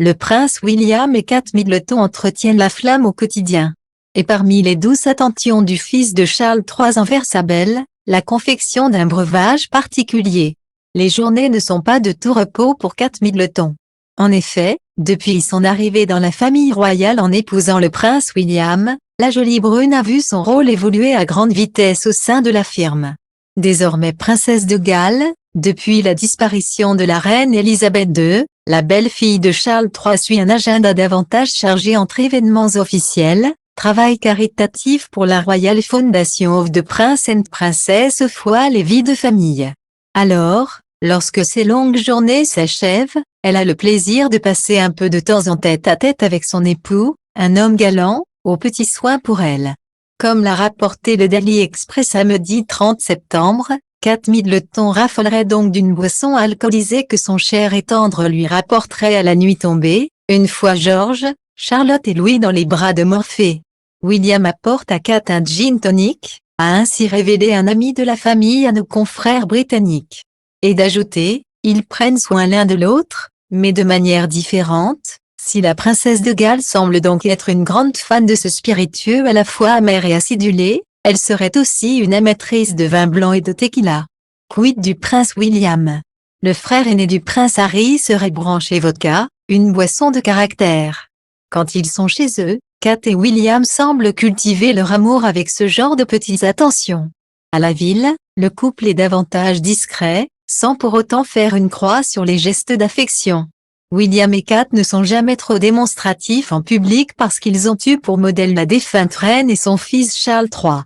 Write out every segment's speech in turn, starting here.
le prince William et Kate Middleton entretiennent la flamme au quotidien. Et parmi les douces attentions du fils de Charles III envers sa belle, la confection d'un breuvage particulier. Les journées ne sont pas de tout repos pour Kate Middleton. En effet, depuis son arrivée dans la famille royale en épousant le prince William, la jolie brune a vu son rôle évoluer à grande vitesse au sein de la firme. Désormais princesse de Galles, depuis la disparition de la reine Elisabeth II, la belle-fille de Charles III suit un agenda davantage chargé entre événements officiels, travail caritatif pour la Royal Foundation of the Prince and Princess of Wales et vie de famille. Alors, lorsque ces longues journées s'achèvent, elle a le plaisir de passer un peu de temps en tête-à-tête avec son époux, un homme galant, aux petits soins pour elle. Comme l'a rapporté le Daily Express samedi 30 septembre, Kate Middleton raffolerait donc d'une boisson alcoolisée que son cher et tendre lui rapporterait à la nuit tombée, une fois George, Charlotte et Louis dans les bras de Morphée. William apporte à Kate un gin tonic, a ainsi révélé un ami de la famille à nos confrères britanniques. Et d'ajouter, ils prennent soin l'un de l'autre, mais de manière différente. Si la princesse de Galles semble donc être une grande fan de ce spiritueux à la fois amer et acidulé, elle serait aussi une amatrice de vin blanc et de tequila. Quid du prince William? Le frère aîné du prince Harry serait branché vodka, une boisson de caractère. Quand ils sont chez eux, Kate et William semblent cultiver leur amour avec ce genre de petites attentions. À la ville, le couple est davantage discret, sans pour autant faire une croix sur les gestes d'affection. William et Kate ne sont jamais trop démonstratifs en public parce qu'ils ont eu pour modèle la défunte reine et son fils Charles III.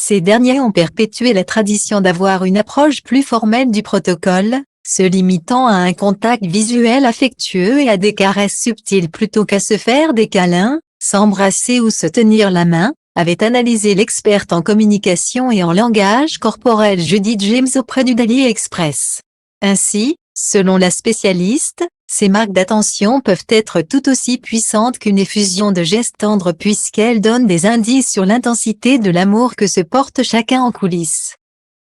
Ces derniers ont perpétué la tradition d'avoir une approche plus formelle du protocole, se limitant à un contact visuel affectueux et à des caresses subtiles plutôt qu'à se faire des câlins, s'embrasser ou se tenir la main, avait analysé l'experte en communication et en langage corporel Judith James auprès du Daily Express. Ainsi, selon la spécialiste, ces marques d'attention peuvent être tout aussi puissantes qu'une effusion de gestes tendres puisqu'elles donnent des indices sur l'intensité de l'amour que se porte chacun en coulisses.